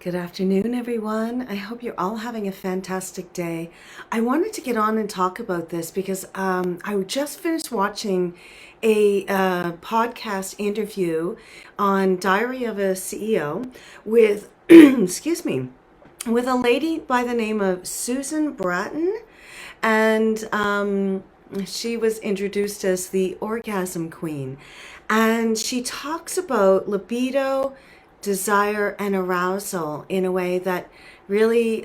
Good afternoon, everyone. I hope you're all having a fantastic day. I wanted to get on and talk about this because I just finished watching a podcast interview on Diary of a CEO with, excuse me, with a lady by the name of Susan Bratton. And she was introduced as the orgasm queen. And she talks about libido, desire, and arousal in a way that really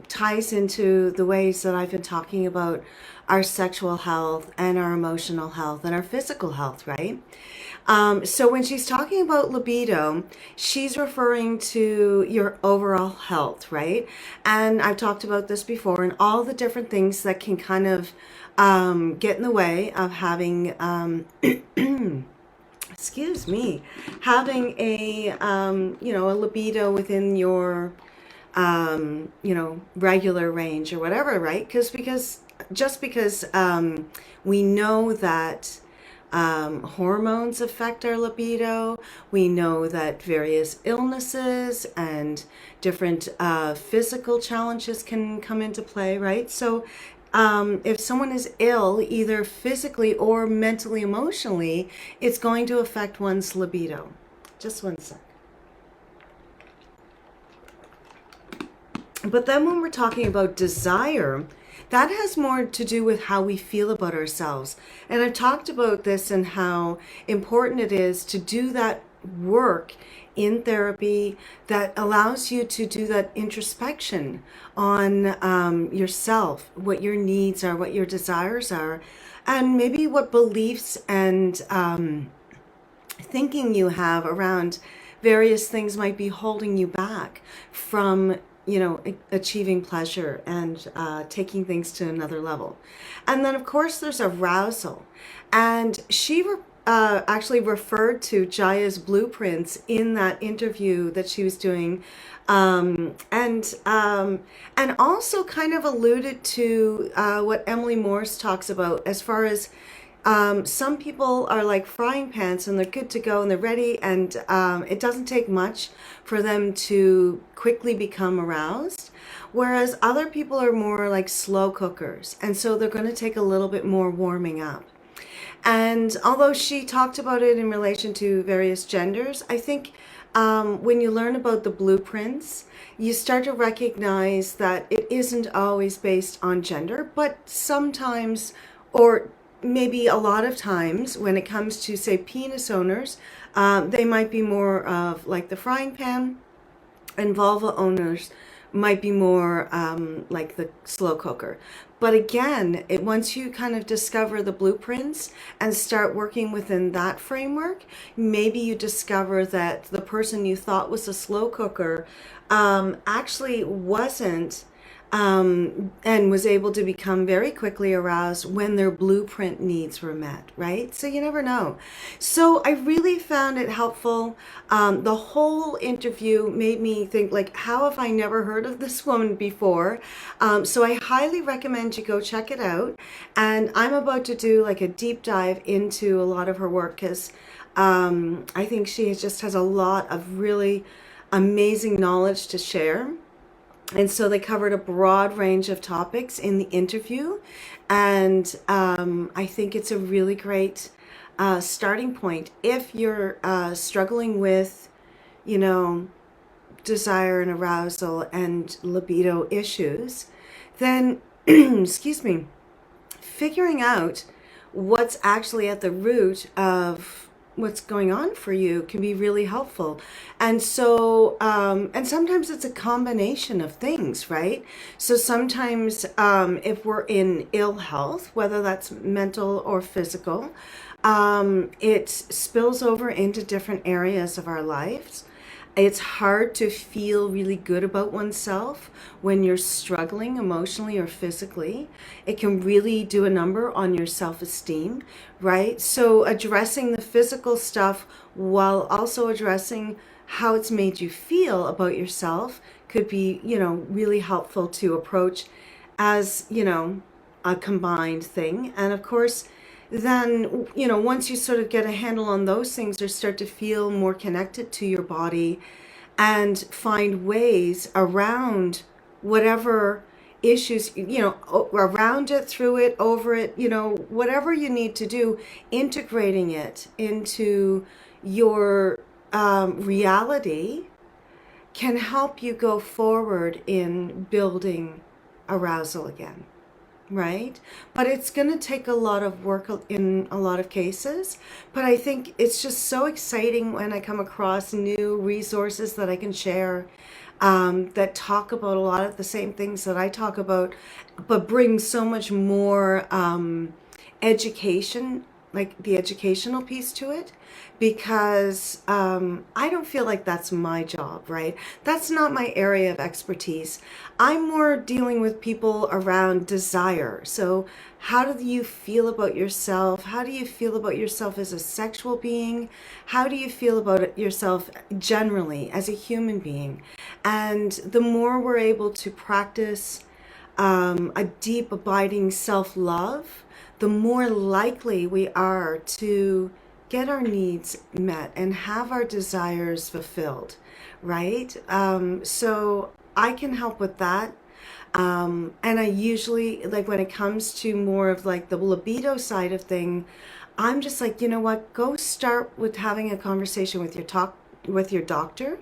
ties into the ways that I've been talking about our sexual health and our emotional health and our physical health, right? So when she's talking about libido, she's referring to your overall health, right? And I've talked about this before and all the different things that can kind of get in the way of having excuse me, having a a libido within your regular range or whatever, right? Because we know that hormones affect our libido. We know that various illnesses and different physical challenges can come into play, right? So if someone is ill, either physically or mentally, emotionally, it's going to affect one's libido. Just one sec. But then when we're talking about desire, that has more to do with how we feel about ourselves. And I've talked about this and how important it is to do that work in therapy that allows you to do that introspection on yourself, what your needs are, what your desires are, and maybe what beliefs and thinking you have around various things might be holding you back from achieving pleasure and taking things to another level. And then of course there's arousal, and she actually referred to Jaya's blueprints in that interview that she was doing, and also kind of alluded to what Emily Morse talks about as far as some people are like frying pans and they're good to go and they're ready, and it doesn't take much for them to quickly become aroused, whereas other people are more like slow cookers, and so they're going to take a little bit more warming up. And although she talked about it in relation to various genders, I think when you learn about the blueprints, you start to recognize that it isn't always based on gender, but sometimes, or maybe a lot of times, when it comes to, say, penis owners, they might be more of like the frying pan, and vulva owners might be more like the slow cooker. But again, once you kind of discover the blueprints and start working within that framework, maybe you discover that the person you thought was a slow cooker actually wasn't, and was able to become very quickly aroused when their blueprint needs were met, right? So you never know. So I really found it helpful. The whole interview made me think, like, how have I never heard of this woman before? So I highly recommend you go check it out. And I'm about to do like a deep dive into a lot of her work because I think she just has a lot of really amazing knowledge to share. And so they covered a broad range of topics in the interview. And I think it's a really great starting point. If you're struggling with, desire and arousal and libido issues, then, excuse me, figuring out what's actually at the root of what's going on for you can be really helpful. And so and sometimes it's a combination of things, right? So sometimes if we're in ill health, whether that's mental or physical, it spills over into different areas of our lives. It's hard to feel really good about oneself when you're struggling emotionally or physically. It can really do a number on your self-esteem, right? So addressing the physical stuff while also addressing how it's made you feel about yourself could be, really helpful to approach as, a combined thing. And of course, then, once you sort of get a handle on those things or start to feel more connected to your body and find ways around whatever issues, around it, through it, over it, whatever you need to do, integrating it into your reality can help you go forward in building arousal again, right? But it's going to take a lot of work in a lot of cases. But I think it's just so exciting when I come across new resources that I can share, that talk about a lot of the same things that I talk about, but bring so much more education, like the educational piece to it, because I don't feel like that's my job, right? That's not my area of expertise. I'm more dealing with people around desire. So, how do you feel about yourself? How do you feel about yourself as a sexual being? How do you feel about yourself generally as a human being? And the more we're able to practice a deep, abiding self love, the more likely we are to get our needs met and have our desires fulfilled, right? So I can help with that. And I usually, like when it comes to more of like the libido side of thing, I'm just like, you know what? Go start with having a conversation with your doctor,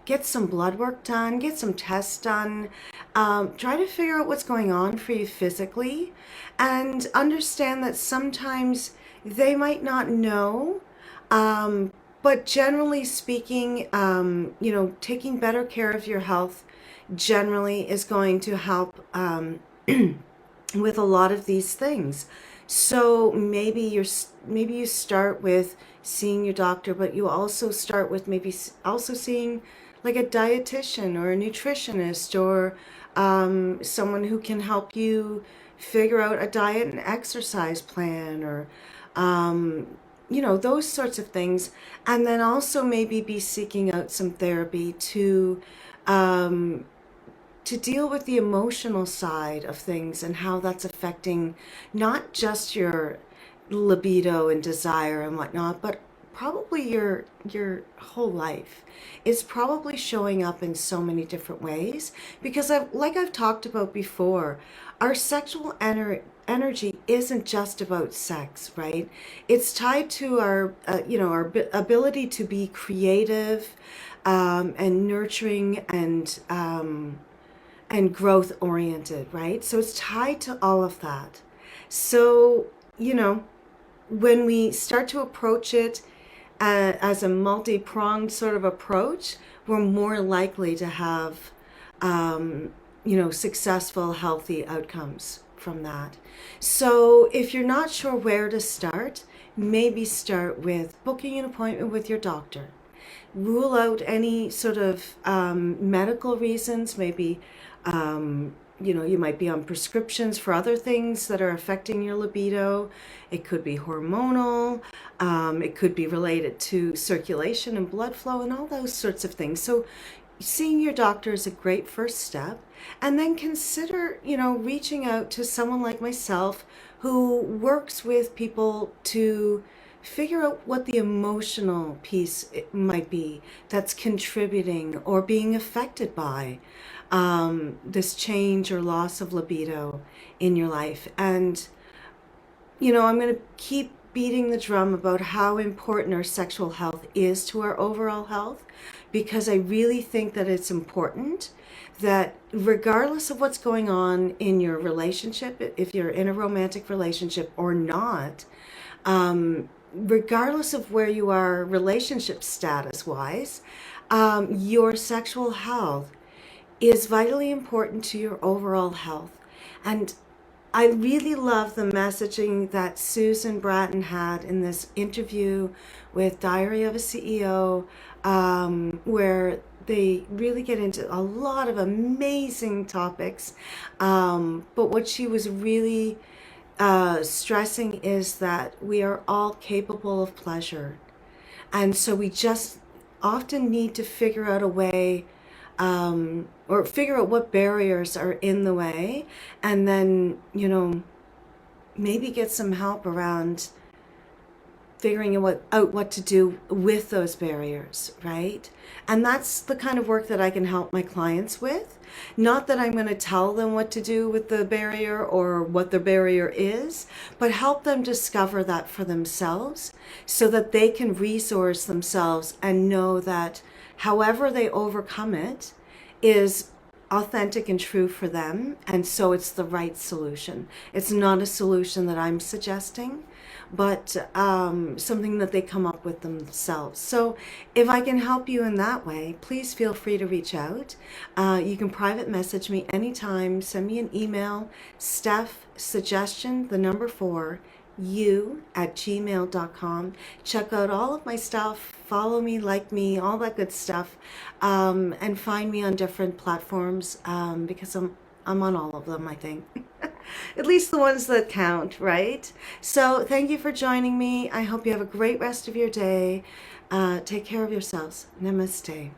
get some blood work done, get some tests done, try to figure out what's going on for you physically, and understand that sometimes they might not know. But generally speaking, taking better care of your health generally is going to help with a lot of these things. So maybe you start with seeing your doctor, but you also start with maybe also seeing like a dietitian or a nutritionist, or someone who can help you figure out a diet and exercise plan, or those sorts of things. And then also maybe be seeking out some therapy um, to deal with the emotional side of things and how that's affecting not just your libido and desire and whatnot, but probably your whole life. Is probably showing up in so many different ways, because I've talked about before, our sexual energy isn't just about sex, right? It's tied to our ability to be creative, and nurturing, and growth oriented, right? So it's tied to all of that. So, when we start to approach it as a multi-pronged sort of approach, we're more likely to have, successful, healthy outcomes from that. So if you're not sure where to start, maybe start with booking an appointment with your doctor. Rule out any sort of medical reasons. Maybe you might be on prescriptions for other things that are affecting your libido. It could be hormonal. It could be related to circulation and blood flow and all those sorts of things. So seeing your doctor is a great first step. And then consider, reaching out to someone like myself who works with people to figure out what the emotional piece it might be that's contributing or being affected by this change or loss of libido in your life. And, I'm going to keep beating the drum about how important our sexual health is to our overall health, because I really think that it's important that regardless of what's going on in your relationship, if you're in a romantic relationship or not, regardless of where you are relationship status wise, your sexual health is vitally important to your overall health. And I really love the messaging that Susan Bratton had in this interview with Diary of a CEO, where they really get into a lot of amazing topics. But what she was really stressing is that we are all capable of pleasure. And so we just often need to figure out a way, or figure out what barriers are in the way, and then, maybe get some help around figuring out what to do with those barriers, right? And that's the kind of work that I can help my clients with. Not that I'm going to tell them what to do with the barrier or what the barrier is, but help them discover that for themselves so that they can resource themselves and know that however they overcome it is authentic and true for them, and so it's the right solution. It's not a solution that I'm suggesting, but something that they come up with themselves. So if I can help you in that way, please feel free to reach out. You can private message me anytime. Send me an email, Steph suggestion, the number 4, you@gmail.com. Check out all of my stuff, follow me, like me, all that good stuff, and find me on different platforms, because I'm on all of them, I think. At least the ones that count, right? So thank you for joining me. I hope you have a great rest of your day. Take care of yourselves. Namaste.